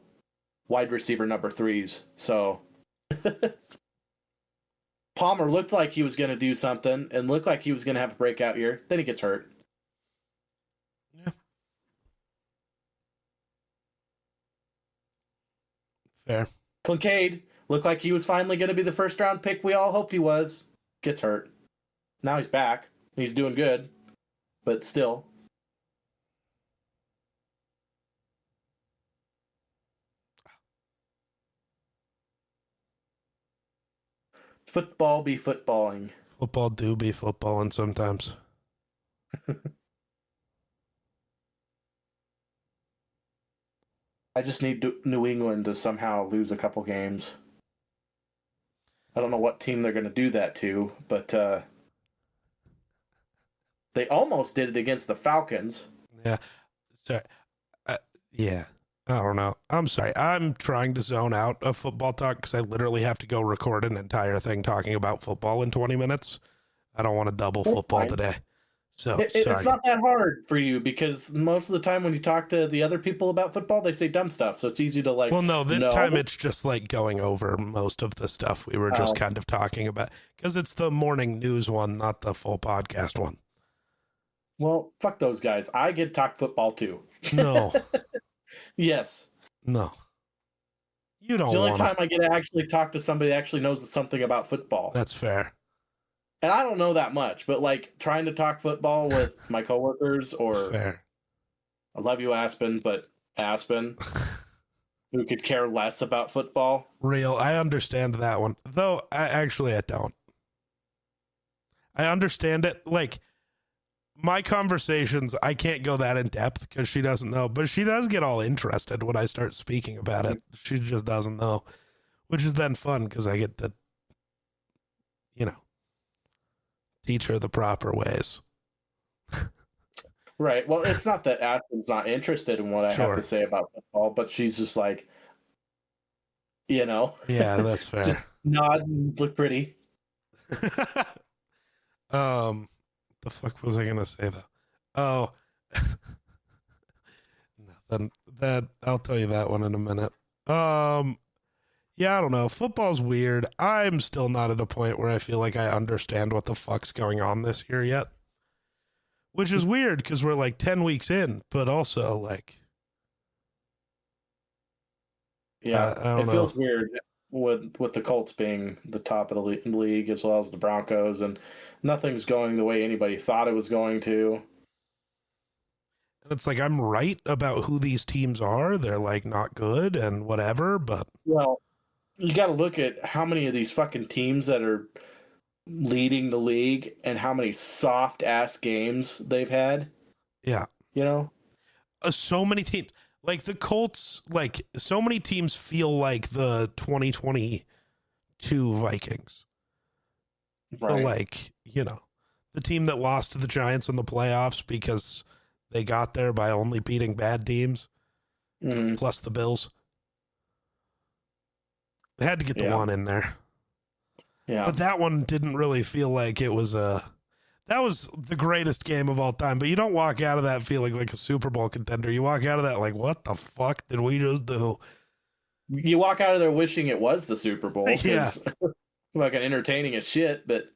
Speaker 2: wide receiver number 3s. So Palmer looked like he was going to do something and looked like he was going to have a breakout year. Then he gets hurt.
Speaker 1: Yeah. Fair.
Speaker 2: Kincaid looked like he was finally going to be the first round pick we all hoped he was. Gets hurt. Now he's back. He's doing good. But still. Football be footballing.
Speaker 1: Football do be footballing sometimes.
Speaker 2: I just need New England to somehow lose a couple games. I don't know what team they're going to do that to, but they almost did it against the Falcons.
Speaker 1: Yeah. Sorry. Yeah. I don't know. I'm sorry. I'm trying to zone out of football talk because I literally have to go record an entire thing talking about football in 20 minutes. I don't want to double football today. So
Speaker 2: it's not that hard for you because most of the time when you talk to the other people about football, they say dumb stuff. So it's easy to like.
Speaker 1: Well, no, this time it's just like going over most of the stuff we were just kind of talking about because it's the morning news one, not the full podcast one.
Speaker 2: Well, fuck those guys. I get to talk football too.
Speaker 1: No.
Speaker 2: Yes.
Speaker 1: No. You don't.
Speaker 2: It's the only time I get to actually talk to somebody that actually knows something about football.
Speaker 1: That's fair.
Speaker 2: And I don't know that much, but like trying to talk football with my coworkers or
Speaker 1: fair.
Speaker 2: I love you, Aspen, but Aspen, who could care less about football.
Speaker 1: Real. I understand that one. Though I don't. I understand it. Like my conversations, I can't go that in depth because she doesn't know, but she does get all interested when I start speaking about it. She just doesn't know, which is then fun because I get to, teach her the proper ways.
Speaker 2: Right. Well, it's not that Ashley's not interested in what I
Speaker 1: Sure.
Speaker 2: have to say about football, but she's just like,
Speaker 1: Yeah, that's fair.
Speaker 2: just nod and look pretty.
Speaker 1: The fuck was I gonna say though? Oh, nothing. That I'll tell you that one in a minute. Yeah, I don't know. Football's weird. I'm still not at a point where I feel like I understand what the fuck's going on this year yet, which is weird because we're like 10 weeks in, but also like,
Speaker 2: Yeah, it feels weird with the Colts being the top of the league as well as the Broncos, and nothing's going the way anybody thought it was going to.
Speaker 1: And it's like I'm right about who these teams are. They're like not good and whatever, but
Speaker 2: Well, you got to look at how many of these fucking teams that are leading the league and how many soft ass games they've had.
Speaker 1: yeah. So many teams. Like the Colts, like so many teams feel like the 2022 Vikings.
Speaker 2: Right.
Speaker 1: So like, the team that lost to the Giants in the playoffs because they got there by only beating bad teams, plus the Bills. They had to get the one in there.
Speaker 2: Yeah.
Speaker 1: But that one didn't really feel like it was that was the greatest game of all time. But you don't walk out of that feeling like a Super Bowl contender. You walk out of that like, what the fuck did we just do?
Speaker 2: You walk out of there wishing it was the Super Bowl.
Speaker 1: Yeah.
Speaker 2: Fucking entertaining as shit. But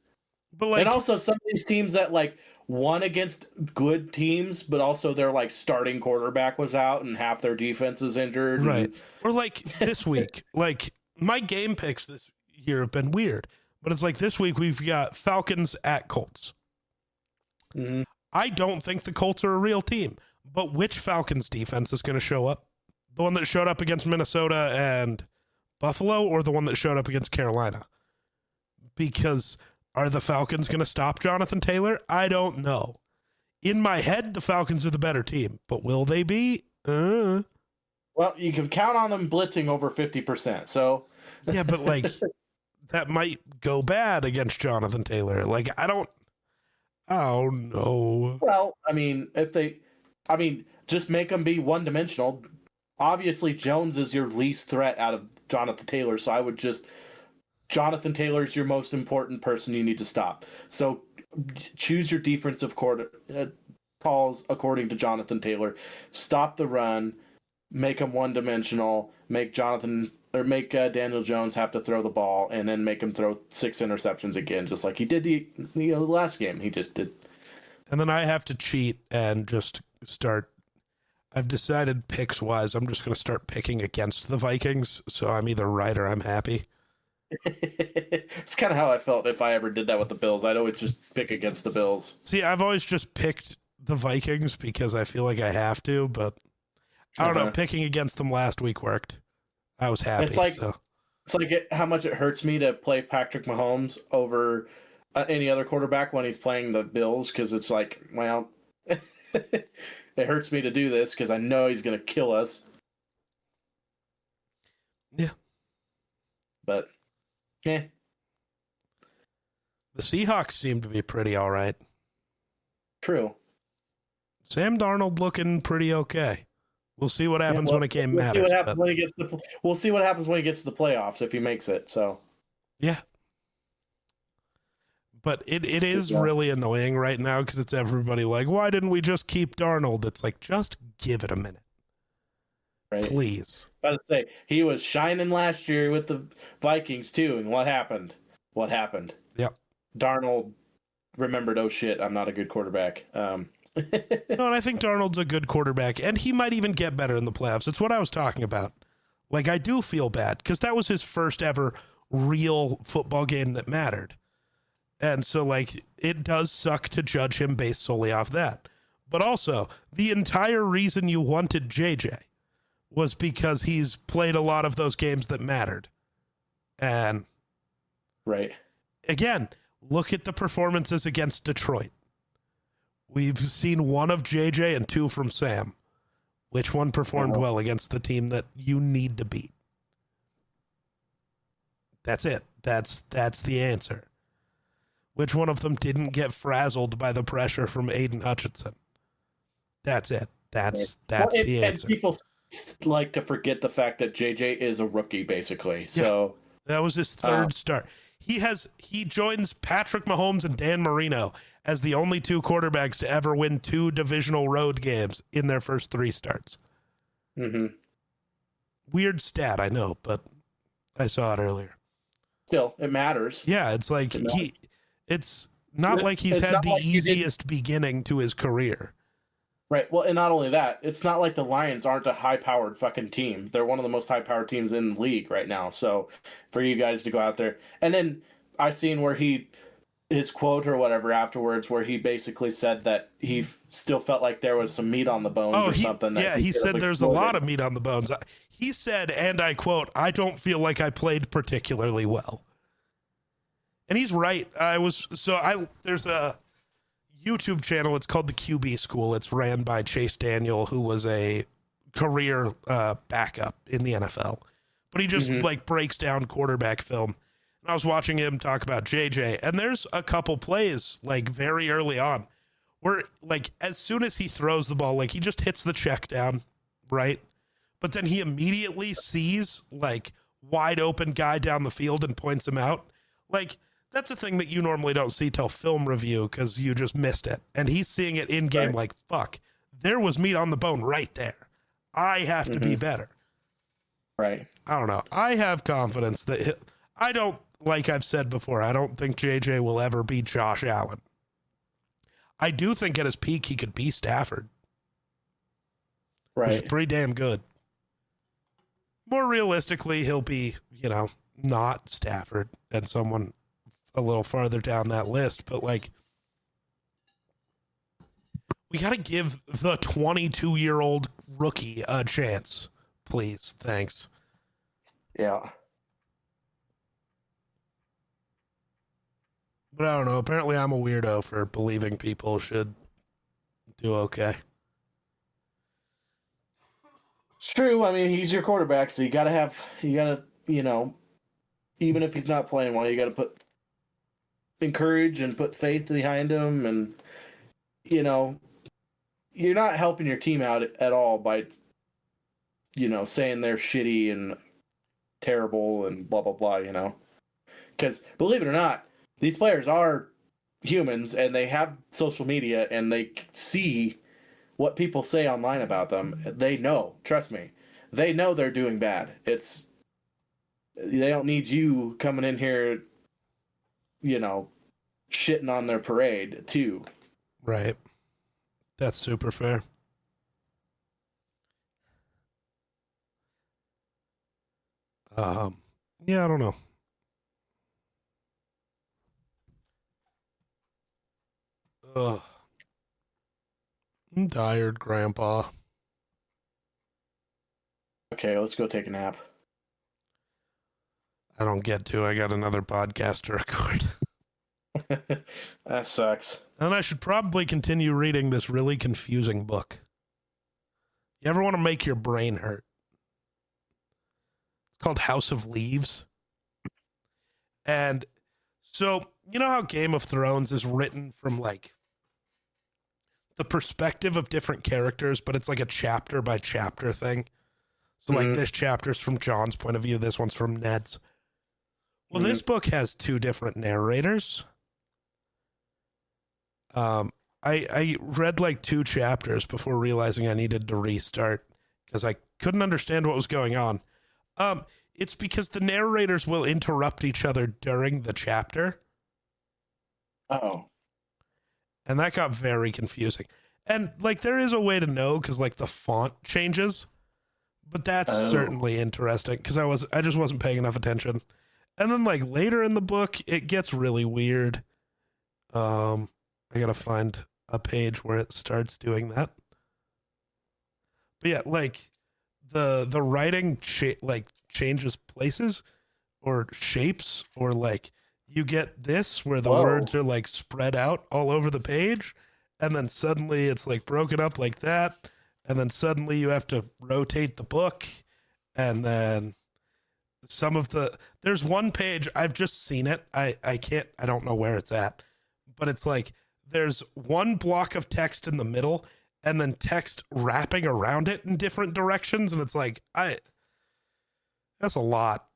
Speaker 1: like,
Speaker 2: and also some of these teams that like won against good teams, but also their like starting quarterback was out and half their defense is injured.
Speaker 1: Right. Or like this week, like my game picks this year have been weird. But it's like this week we've got Falcons at Colts.
Speaker 2: Mm-hmm.
Speaker 1: I don't think the Colts are a real team. But which Falcons defense is going to show up? The one that showed up against Minnesota and Buffalo, or the one that showed up against Carolina? Because are the Falcons going to stop Jonathan Taylor? I don't know. In my head, the Falcons are the better team. But will they be?
Speaker 2: Well, you can count on them blitzing over 50%. So
Speaker 1: yeah, but like that might go bad against Jonathan Taylor. Like I don't know.
Speaker 2: Well, I mean, just make them be one-dimensional. Obviously, Jones is your least threat out of Jonathan Taylor, so I would just Jonathan Taylor is your most important person you need to stop. So choose your defensive calls according to Jonathan Taylor. Stop the run, make him one-dimensional, make Daniel Jones have to throw the ball, and then make him throw 6 interceptions again, just like he did the last game. He just did.
Speaker 1: And then I have to cheat and just start. I've decided picks wise, I'm just going to start picking against the Vikings. So I'm either right or I'm happy.
Speaker 2: It's kind of how I felt if I ever did that with the Bills. I'd always just pick against the Bills.
Speaker 1: See, I've always just picked the Vikings because I feel like I have to, but I don't know. Picking against them last week worked. I was happy.
Speaker 2: It's like how much it hurts me to play Patrick Mahomes over any other quarterback when he's playing the Bills, because it's like, well, it hurts me to do this because I know he's going to kill us.
Speaker 1: Yeah.
Speaker 2: But, yeah.
Speaker 1: The Seahawks seem to be pretty all right.
Speaker 2: True.
Speaker 1: Sam Darnold looking pretty okay. We'll see what happens when a game matters.
Speaker 2: We'll see what happens when he gets to the playoffs, if he makes it. So,
Speaker 1: yeah. But it is really annoying right now because it's everybody like, why didn't we just keep Darnold? It's like, just give it a minute. Right. Please.
Speaker 2: I was about to say, he was shining last year with the Vikings too, and what happened?
Speaker 1: Yep.
Speaker 2: Darnold remembered, oh shit, I'm not a good quarterback.
Speaker 1: No, and I think Darnold's a good quarterback, and he might even get better in the playoffs. It's what I was talking about. Like, I do feel bad because that was his first ever real football game that mattered. And so, like, it does suck to judge him based solely off that. But also, the entire reason you wanted JJ was because he's played a lot of those games that mattered. And
Speaker 2: right.
Speaker 1: Again, look at the performances against Detroit. We've seen one of JJ and two from Sam. Which one performed well against the team that you need to beat? That's it. That's the answer. Which one of them didn't get frazzled by the pressure from Aiden Hutchinson? That's it. That's the answer.
Speaker 2: And people like to forget the fact that JJ is a rookie, basically. So
Speaker 1: that was his third start. He joins Patrick Mahomes and Dan Marino as the only two quarterbacks to ever win 2 divisional road games in their first 3 starts.
Speaker 2: Mm-hmm.
Speaker 1: Weird stat, I know, but I saw it earlier.
Speaker 2: Still, it matters.
Speaker 1: Yeah, it's like it's not like he's had the easiest beginning to his career.
Speaker 2: Right. Well, and not only that, it's not like the Lions aren't a high-powered fucking team. They're one of the most high-powered teams in the league right now. So for you guys to go out there. And then I seen where his quote or whatever afterwards, where he basically said that he still felt like there was some meat on the bones or something.
Speaker 1: Yeah, he said there's a lot of meat on the bones. He said, and I quote, "I don't feel like I played particularly well." And he's right. There's a YouTube channel. It's called the QB School. It's ran by Chase Daniel, who was a career backup in the NFL, but he just like breaks down quarterback film. And I was watching him talk about JJ, and there's a couple plays like very early on where like as soon as he throws the ball, like he just hits the check down, right? But then he immediately sees like wide open guy down the field and points him out. Like that's a thing that you normally don't see till film review because you just missed it. And he's seeing it in game like, fuck, there was meat on the bone right there. I have to be better.
Speaker 2: Right.
Speaker 1: I don't know. I have confidence that I don't, like I've said before, I don't think JJ will ever be Josh Allen. I do think at his peak he could be Stafford.
Speaker 2: Right.
Speaker 1: Which is pretty damn good. More realistically, he'll be, not Stafford and someone a little farther down that list, but like we got to give the 22-year-old rookie a chance, please. Thanks.
Speaker 2: Yeah.
Speaker 1: But I don't know. Apparently I'm a weirdo for believing people should do okay.
Speaker 2: It's true. I mean, he's your quarterback, so you gotta, even if he's not playing well, you gotta encourage and put faith behind him, and you're not helping your team out at all by saying they're shitty and terrible and blah blah blah, because believe it or not, these players are humans and they have social media and they see what people say online about them. They know, trust me, they know they're doing bad. They don't need you coming in here shitting on their parade too.
Speaker 1: Right. That's super fair. Yeah, I don't know. Ugh. I'm tired, Grandpa.
Speaker 2: Okay, let's go take a nap.
Speaker 1: I don't get to. I got another podcast to record.
Speaker 2: That sucks.
Speaker 1: And I should probably continue reading this really confusing book. You ever want to make your brain hurt? It's called House of Leaves. And so, you know how Game of Thrones is written from like the perspective of different characters, but it's like a chapter by chapter thing. So like this chapter's from John's point of view, this one's from Ned's. Well, this book has 2 different narrators. I read like 2 chapters before realizing I needed to restart because I couldn't understand what was going on. It's because the narrators will interrupt each other during the chapter.
Speaker 2: Oh.
Speaker 1: And that got very confusing. And like there is a way to know because like the font changes, but that's certainly interesting because I just wasn't paying enough attention. And then like later in the book, it gets really weird. I gotta find a page where it starts doing that. But yeah, like the writing changes places or shapes, or like you get this where the words are like spread out all over the page, and then suddenly it's like broken up like that, and then suddenly you have to rotate the book, and then there's one page, I've just seen it. I don't know where it's at, but it's like there's one block of text in the middle and then text wrapping around it in different directions, and it's like that's a lot.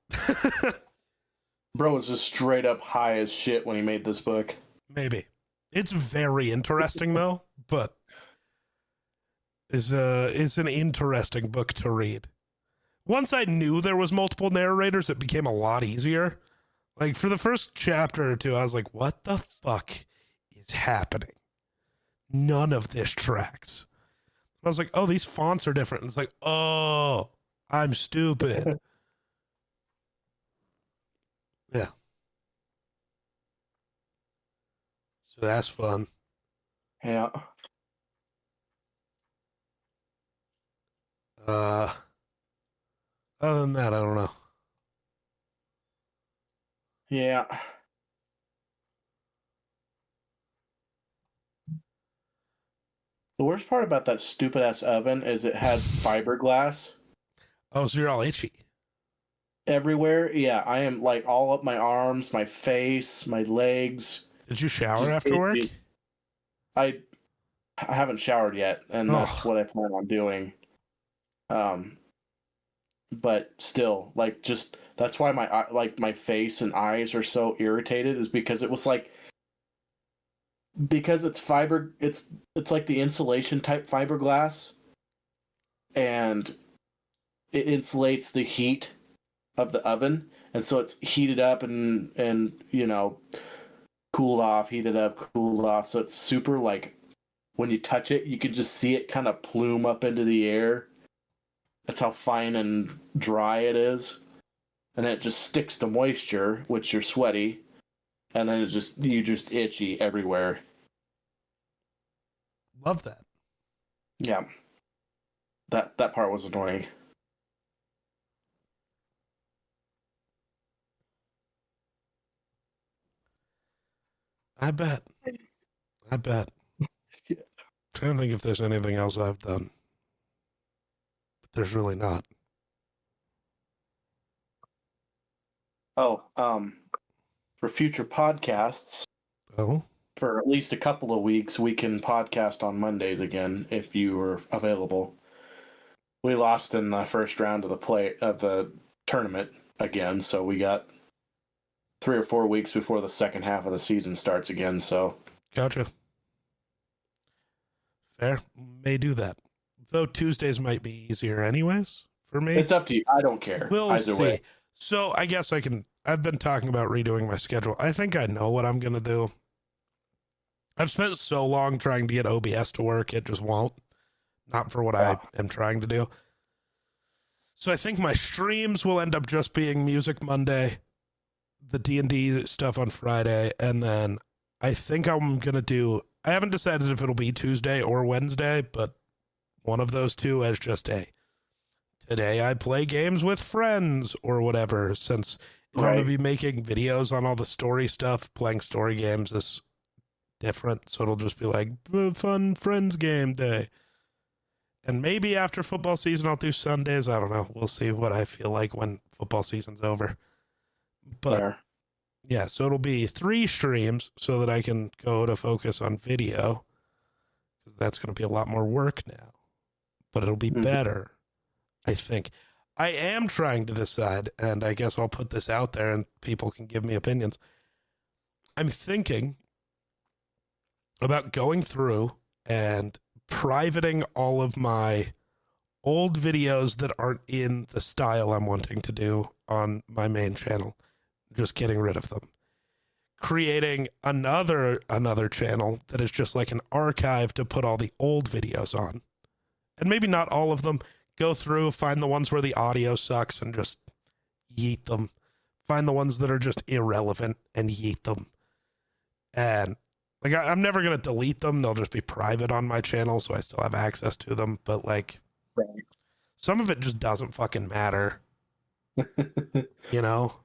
Speaker 2: Bro was just straight up high as shit when he made this book.
Speaker 1: Maybe. It's very interesting though, but it's an interesting book to read. Once I knew there was multiple narrators, it became a lot easier. Like for the first chapter or two, I was like, what the fuck is happening? None of this tracks. I was like, oh, these fonts are different. And it's like, oh, I'm stupid. Yeah. So that's fun.
Speaker 2: Yeah.
Speaker 1: Other than that, I don't know.
Speaker 2: Yeah. The worst part about that stupid ass oven is it had fiberglass
Speaker 1: Oh, so you're all itchy.
Speaker 2: everywhere. Yeah, I am like all up my arms, my face, my legs.
Speaker 1: Did you shower
Speaker 2: Just
Speaker 1: after work?
Speaker 2: itchy. I haven't showered yet, and that's what I plan on doing. But still, like, just that's why my face and eyes are so irritated, is because it was like, because it's fiber, it's like the insulation type fiberglass, and it insulates the heat of the oven, and so it's heated up and cooled off, heated up, cooled off, so it's super, like, when you touch it, you can just see it kind of plume up into the air. That's how fine and dry it is. And it just sticks to moisture, which you're sweaty, and then you just itchy everywhere.
Speaker 1: Love that.
Speaker 2: Yeah. That part was annoying.
Speaker 1: I bet.
Speaker 2: Yeah.
Speaker 1: Trying to think if there's anything else I've done. But there's really not.
Speaker 2: Oh, for future podcasts,
Speaker 1: Oh?
Speaker 2: for at least a couple of weeks, we can podcast on Mondays again if you were available. We lost in the first round of the tournament again, so we got 3 or 4 weeks before the second half of the season starts again. So
Speaker 1: Gotcha. Fair. May do that. Though Tuesdays might be easier anyways for me.
Speaker 2: it's up to you. I don't care.
Speaker 1: We'll
Speaker 2: Either
Speaker 1: see.
Speaker 2: way.
Speaker 1: So I guess I've been talking about redoing my schedule. I think I know what I'm going to do. I've spent so long trying to get OBS to work, it just won't. Not for what I am trying to do. So I think my streams will end up just being Music Monday, the D&D stuff on Friday, and then I think I'm going to do, I haven't decided if it'll be Tuesday or Wednesday, but one of those two as just today I play games with friends or whatever, since if I'm going to be making videos on all the story stuff, playing story games is different, so it'll just be like fun friends game day. And maybe after football season I'll do Sundays. I don't know. We'll see what I feel like when football season's over. But yeah, so it'll be 3 streams so that I can go to focus on video, because that's going to be a lot more work now. But it'll be better, I think. I am trying to decide, and I guess I'll put this out there and people can give me opinions. I'm thinking about going through and privating all of my old videos that aren't in the style I'm wanting to do on my main channel. Just getting rid of them. Creating another channel that is just like an archive to put all the old videos on. And maybe not all of them. Go through, find the ones where the audio sucks and just yeet them. Find the ones that are just irrelevant and yeet them. And like, I'm never going to delete them. They'll just be private on my channel, so I still have access to them. But like, some of it just doesn't fucking matter. You know?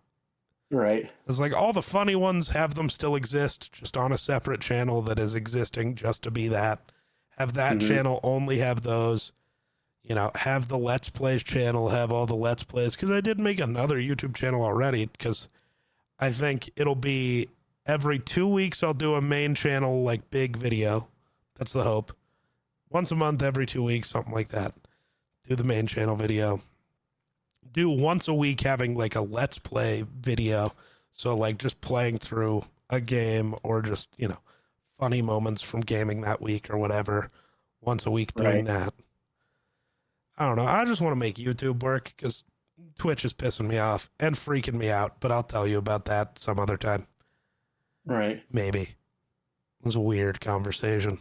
Speaker 2: Right.
Speaker 1: It's like all the funny ones, have them still exist, just on a separate channel that is existing just to be that. Have that channel only have those. You know, have the Let's Plays channel, have all the Let's Plays. Because I did make another YouTube channel already, because I think it'll be every 2 weeks I'll do a main channel, like, big video. That's the hope. Once a month, every 2 weeks, something like that. Do the main channel video. Do once a week having, like, a Let's Play video. So, like, just playing through a game or just, you know, funny moments from gaming that week or whatever. Once a week doing that. I don't know. I just want to make YouTube work because Twitch is pissing me off and freaking me out, but I'll tell you about that some other time.
Speaker 2: Right.
Speaker 1: Maybe. It was a weird conversation.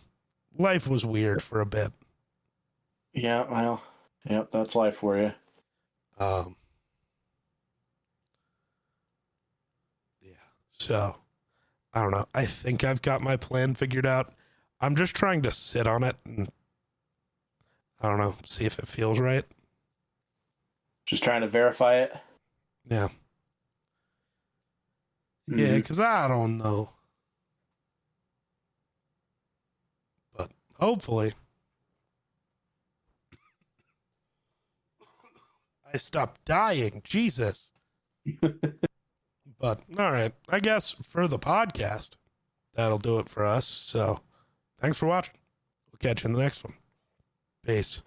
Speaker 1: Life was weird for a bit.
Speaker 2: Yeah, well, yep, that's life for you.
Speaker 1: Yeah. So, I don't know. I think I've got my plan figured out. I'm just trying to sit on it and, I don't know, see if it feels right.
Speaker 2: Just trying to verify it?
Speaker 1: Yeah. Yeah, because I don't know. But hopefully I stop dying. Jesus. But, all right. I guess for the podcast, that'll do it for us. So, thanks for watching. We'll catch you in the next one. Peace.